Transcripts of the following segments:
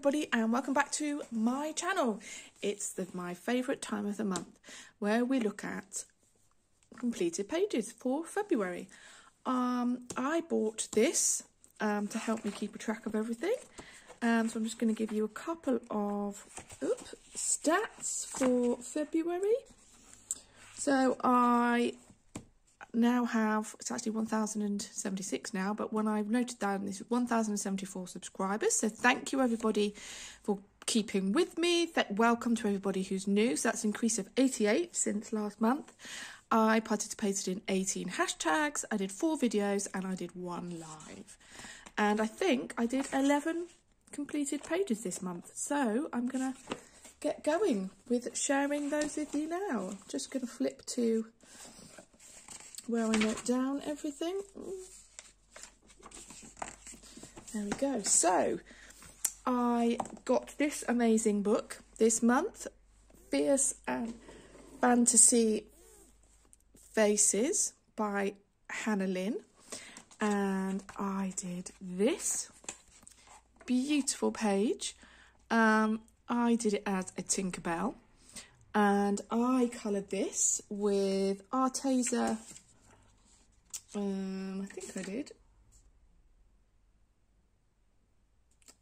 everybody, and welcome back to my channel. It's my favourite time of the month where we look at completed pages for February. I bought this to help me keep a track of everything. So I'm just going to give you a couple of stats for February. So I now have, it's actually 1,076 now, but when I've noted down, this is 1,074 subscribers. So thank you everybody for keeping with me. Welcome to everybody who's new. So that's an increase of 88 since last month. I participated in 18 hashtags, I did 4 videos, and I did 1 live. And I think I did 11 completed pages this month. So I'm going to get going with sharing those with you now. Just going to flip to where I note down everything. There we go. So I got this amazing book this month, Fierce and Fantasy Faces by Hannah Lynn, and I did this beautiful page. I did it as a Tinkerbell, and I coloured this with Arteza. I think I did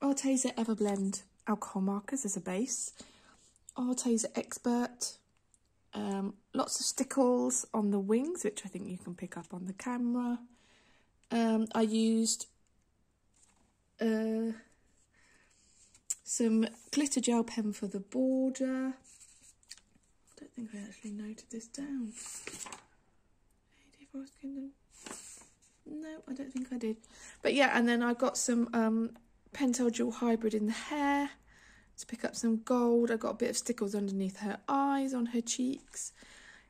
Arteza Everblend alcohol markers as a base, Arteza Expert, lots of stickles on the wings, which I think you can pick up on the camera. I used some glitter gel pen for the border. I don't think I actually noted this down. Forest Kingdom. No, I don't think I did. But yeah, and then I got some Pentel Jewel Hybrid in the hair to pick up some gold. I got a bit of stickles underneath her eyes, on her cheeks.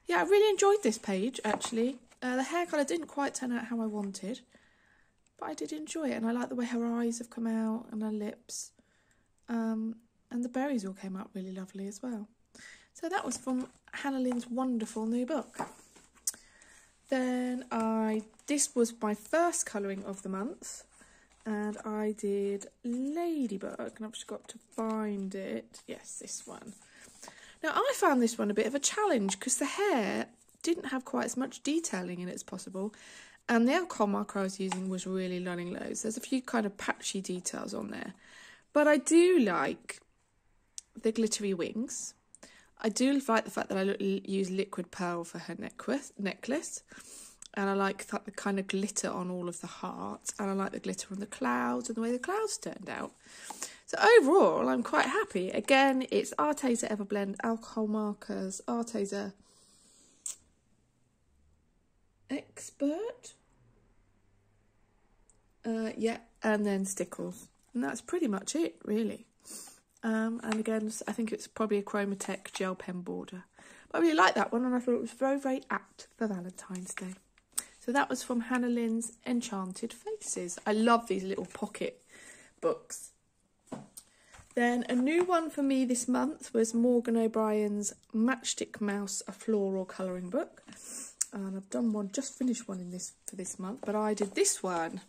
Yeah, I really enjoyed this page, actually. The hair colour didn't quite turn out how I wanted, but I did enjoy it. And I like the way her eyes have come out and her lips. And the berries all came out really lovely as well. So that was from Hannah Lynn's wonderful new book. Then this was my first colouring of the month, and I did Ladybug, and I've just got to find it. Yes, this one. Now, I found this one a bit of a challenge because the hair didn't have quite as much detailing in it as possible, and the alcohol marker I was using was really running low. So there's a few kind of patchy details on there. But I do like the glittery wings. I do like the fact that I use liquid pearl for her necklace. And I like the kind of glitter on all of the hearts. And I like the glitter on the clouds and the way the clouds turned out. So overall, I'm quite happy. Again, it's Arteza Everblend alcohol markers, Arteza Expert. Yeah, and then stickles. And that's pretty much it, really. And again, I think it's probably a Chromatech gel pen border. But I really like that one, and I thought it was very, very apt for Valentine's Day. So that was from Hannah Lynn's Enchanted Faces. I love these little pocket books. Then a new one for me this month was Morgan O'Brien's Matchstick Mouse, a floral colouring book. And I've done one, just finished one for this month, but I did this one.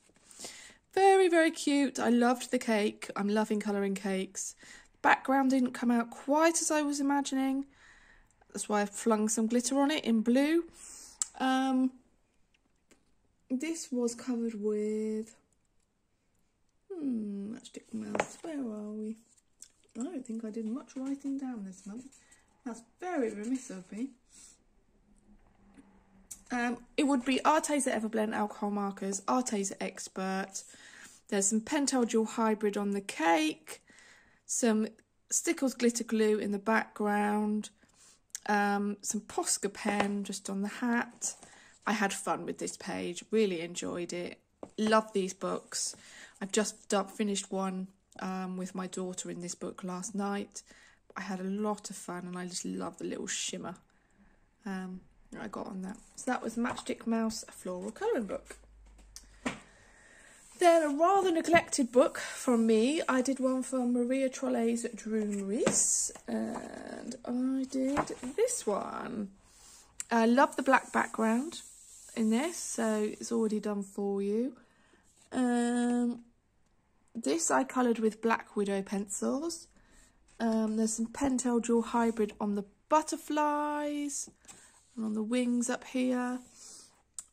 Very, very cute. I loved the cake. I'm loving colouring cakes. Background didn't come out quite as I was imagining. That's why I flung some glitter on it in blue. This was covered with Matchstick Mouse. Where are we? I don't think I did much writing down this month. That's very remiss of me. It would be Arteza Everblend alcohol markers, Arteza Expert. There's some Pentel Jewel Hybrid on the cake, some Stickles glitter glue in the background, some Posca pen just on the hat. I had fun with this page, really enjoyed it. Love these books. I've just finished one with my daughter in this book last night. I had a lot of fun, and I just love the little shimmer I got on that. So that was Matchstick Mouse, a floral colouring book. Then a rather neglected book from me. I did one from Maria Trollet's Droomeries, and I did this one. I love the black background in this, so it's already done for you. This I coloured with Black Widow pencils. There's some Pentel Dual Hybrid on the butterflies and on the wings up here.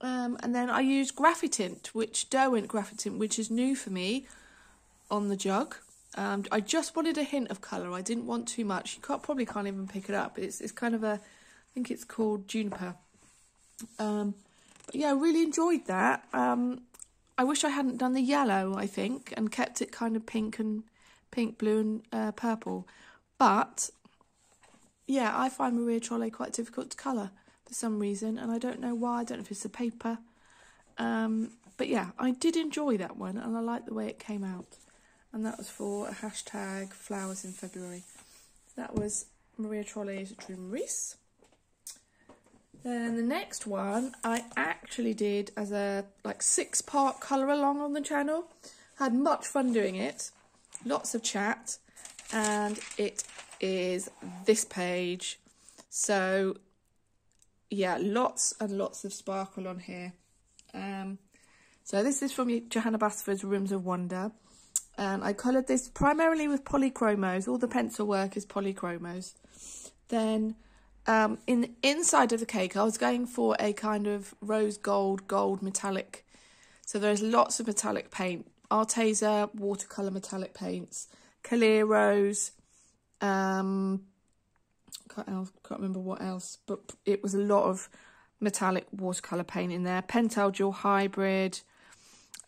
And then I used Graphitint, Derwent Graphitint, which is new for me, on the jug. I just wanted a hint of colour. I didn't want too much. You probably can't even pick it up. It's kind of I think it's called Juniper. But yeah, I really enjoyed that. I wish I hadn't done the yellow, I think, and kept it kind of pink, blue and purple. But yeah, I find Maria Trolle quite difficult to colour for some reason, and I don't know why. I don't know if it's the paper. But yeah, I did enjoy that one, and I like the way it came out. And that was for a hashtag flowers in February. That was Maria Trolle's Dreameries. Then the next one I actually did as a 6-part colour along on the channel. Had much fun doing it. Lots of chat. And it is this page. So yeah, lots and lots of sparkle on here. So this is from Johanna Basford's Rooms of Wonder. And I coloured this primarily with polychromos. All the pencil work is polychromos. Then in the inside of the cake, I was going for a kind of rose gold metallic. So there's lots of metallic paint. Arteza watercolour metallic paints. Clear Rose. Can't remember what else. But it was a lot of metallic watercolour paint in there. Pentel Dual Hybrid.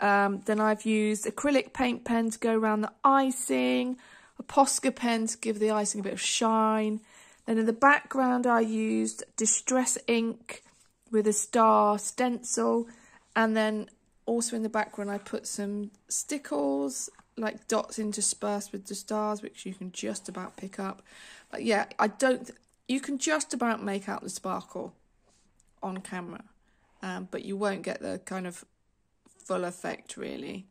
Then I've used acrylic paint pen to go around the icing, a Posca pen to give the icing a bit of shine. Then in the background I used Distress ink with a star stencil, and then also in the background I put some stickles, like dots interspersed with the stars, which you can just about pick up. But yeah, you can just about make out the sparkle on camera, but you won't get the kind of full effect really.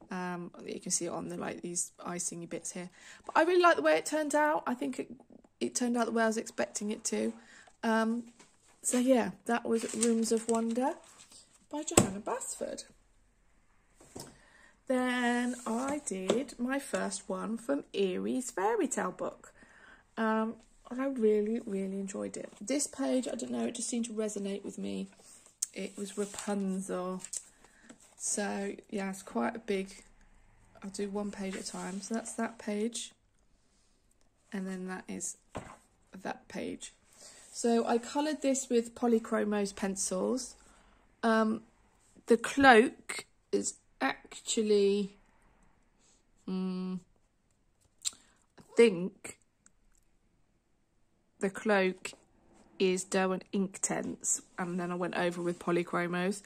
You can see it on these icingy bits here, but I really like the way it turned out. I think it turned out the way I was expecting it to. So yeah, that was Rooms of Wonder by Johanna Basford. Then I did my first one from Erie's fairy tale book, and I really enjoyed it. This page, I don't know, it just seemed to resonate with me. It was Rapunzel. So yeah, it's quite a big, I'll do one page at a time. So that's that page, and then that is that page. So I coloured this with Polychromos pencils. The cloak is actually, I think the cloak is Derwent Inktense, and then I went over with Polychromos.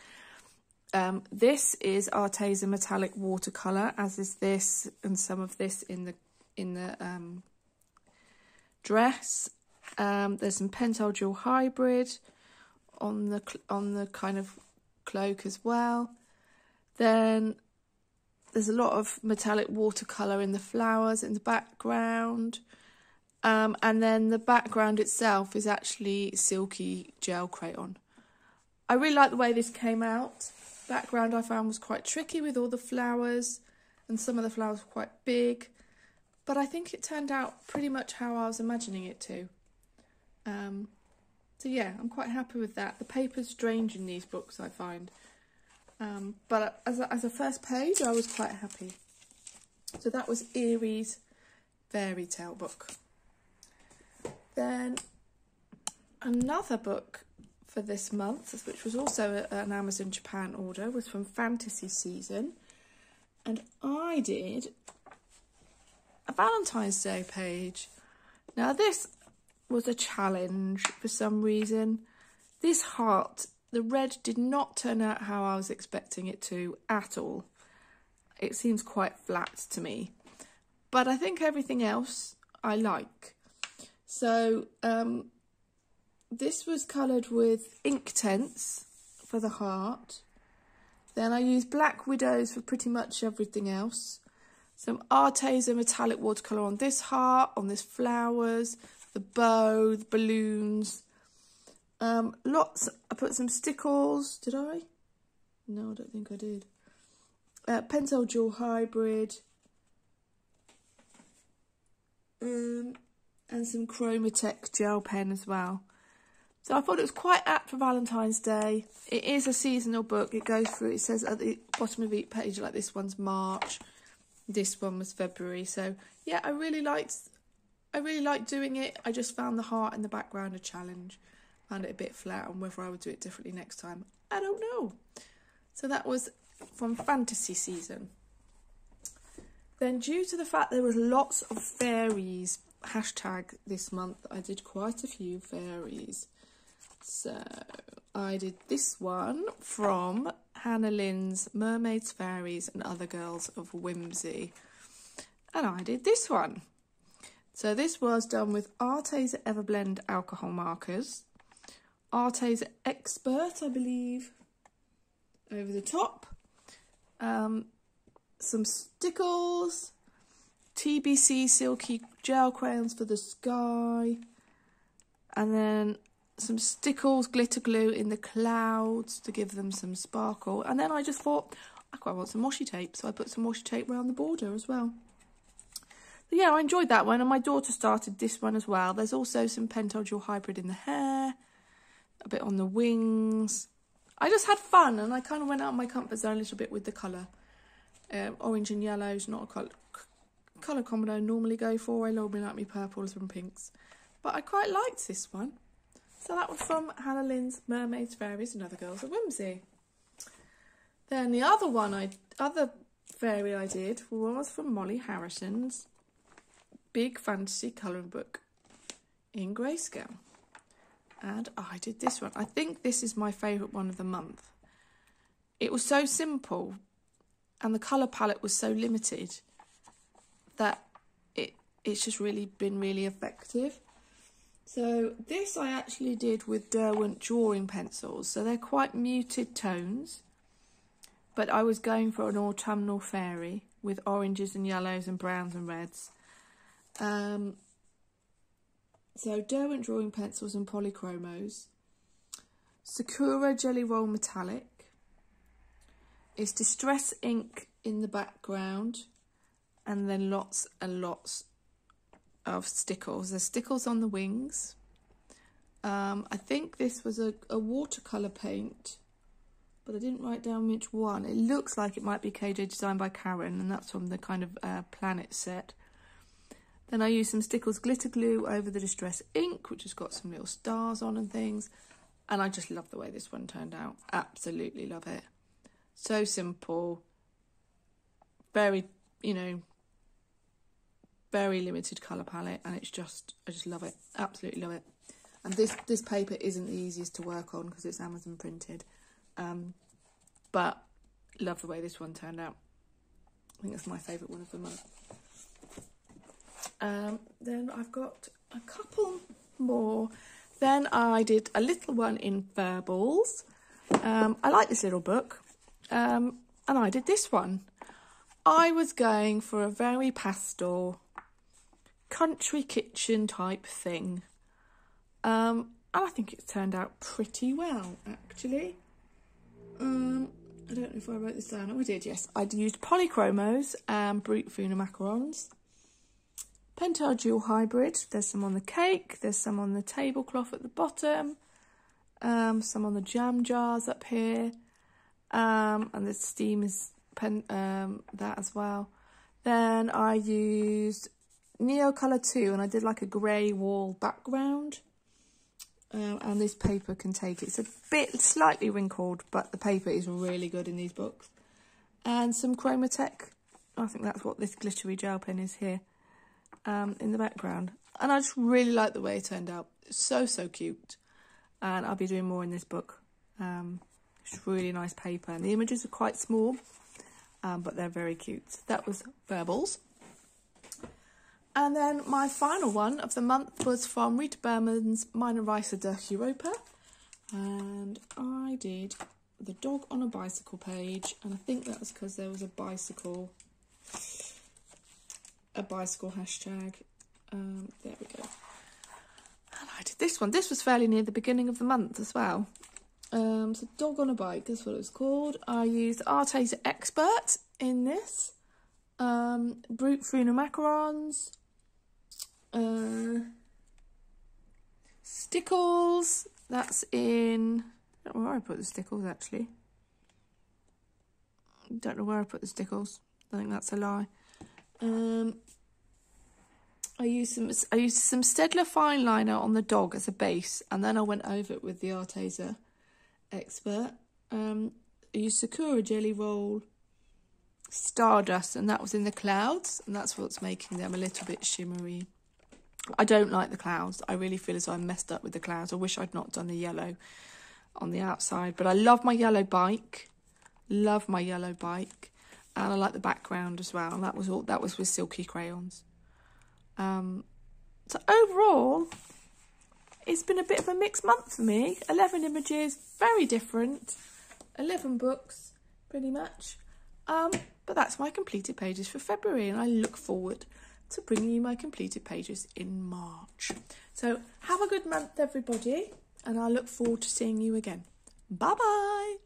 This is Arteza metallic watercolour, as is this and some of this in the dress. There's some Pentel Dual Hybrid on the kind of cloak as well. Then there's a lot of metallic watercolour in the flowers in the background. And then the background itself is actually silky gel crayon. I really like the way this came out. Background I found was quite tricky with all the flowers, and some of the flowers were quite big, but I think it turned out pretty much how I was imagining it to. So yeah, I'm quite happy with that. The paper's strange in these books, I find, but as a first page I was quite happy. So that was Erie's fairy tale book. Then another book for this month, which was also an Amazon Japan order, was from Fantasy Season, and I did a Valentine's Day page. Now this was a challenge for some reason. This heart, the red, did not turn out how I was expecting it to at all. It seems quite flat to me, but I think everything else I like. So this was coloured with Inktense for the heart. Then I used Black Widows for pretty much everything else. Some Arteza metallic watercolour on this heart, on this flowers, the bow, the balloons. I put some stickles. Did I? No, I don't think I did. Pentel Dual Hybrid. and some Chromatech gel pen as well. So I thought it was quite apt for Valentine's Day. It is a seasonal book. It goes through, it says at the bottom of each page, like this one's March, this one was February. So yeah, I really liked doing it. I just found the heart in the background a challenge. Found it a bit flat, and whether I would do it differently next time, I don't know. So that was from fantasy season. Then, due to the fact there was lots of fairies hashtag this month, I did quite a few fairies. So I did this one from Hannah Lynn's Mermaids, Fairies and Other Girls of Whimsy. And I did this one. So this was done with Arteza Everblend alcohol markers, Arteza Expert, I believe, over the top, some stickles, TBC Silky Gel Crayons for the sky, and then some stickles, glitter glue in the clouds to give them some sparkle. And then I just thought, I quite want some washi tape, so I put some washi tape around the border as well. So yeah, I enjoyed that one, and my daughter started this one as well. There's also some Pentel Dual Hybrid in the hair, a bit on the wings. I just had fun, and I kind of went out of my comfort zone a little bit with the colour. Orange and yellow is not a colour combo I normally go for. I normally like my purples and pinks, but I quite liked this one. So that was from Hannah Lynn's Mermaids, Fairies and Other Girls of Whimsy. Then the other fairy I did was from Molly Harrison's Big Fantasy Colouring Book in Grayscale. And I did this one. I think this is my favourite one of the month. It was so simple and the colour palette was so limited that it's just really been really effective. So this I actually did with Derwent drawing pencils. So they're quite muted tones, but I was going for an autumnal fairy with oranges and yellows and browns and reds. So Derwent drawing pencils and polychromos. Sakura Jelly Roll Metallic. It's Distress ink in the background, and then lots and lots of stickles. There's stickles on the wings. I think this was a watercolour paint, but I didn't write down which one. It looks like it might be KJ designed by Karen, and that's from the kind of planet set. Then I used some stickles glitter glue over the Distress ink, which has got some little stars on and things. And I just love the way this one turned out. Absolutely love it. So simple. Very, very limited colour palette. And it's just, I just love it. Absolutely love it. And this paper isn't the easiest to work on because it's Amazon printed. But love the way this one turned out. I think that's my favourite one of the month. Then I've got a couple more. Then I did a little one in Furballs. I like this little book. And I did this one. I was going for a very pastel country kitchen type thing. And I think it's turned out pretty well, actually. I don't know if I wrote this down. Oh, I did, yes. I'd used polychromos and Brute Funa macarons. Pentel Dual Hybrid. There's some on the cake. There's some on the tablecloth at the bottom. Some on the jam jars up here. And the steam is that as well. Then I used Neo Colour 2 and I did like a grey wall background. And this paper can take it. It's a bit slightly wrinkled, but the paper is really good in these books. And some Chromatech. I think that's what this glittery gel pen is here. In the background, and I just really like the way it turned out. It's so cute, and I'll be doing more in this book. It's really nice paper, and the images are quite small, but they're very cute. That was Furballs. And then my final one of the month was from Rita Berman's Meine Reise durch Europa, and I did the dog on a bicycle page, and I think that was because there was a bicycle hashtag. There we go. And I did this one. This was fairly near the beginning of the month as well. So dog on a bike, that's what it was called. I used Arteza Expert in this. Brute Funa macarons. Stickles, that's in, I don't know where I put the stickles actually. Don't know where I put the stickles. I think that's a lie. I used some Stedler fine liner on the dog as a base, and then I went over it with the Arteza Expert. I used Sakura Jelly Roll, Stardust, and that was in the clouds, and that's what's making them a little bit shimmery. I don't like the clouds. I really feel as though I messed up with the clouds. I wish I'd not done the yellow on the outside, but I love my yellow bike. Love my yellow bike, and I like the background as well. And that was with Silky crayons. So overall, it's been a bit of a mixed month for me. 11 images, very different. 11 books, pretty much. But that's my completed pages for February, and I look forward to bringing you my completed pages in March. So have a good month, everybody, and I look forward to seeing you again. Bye-bye.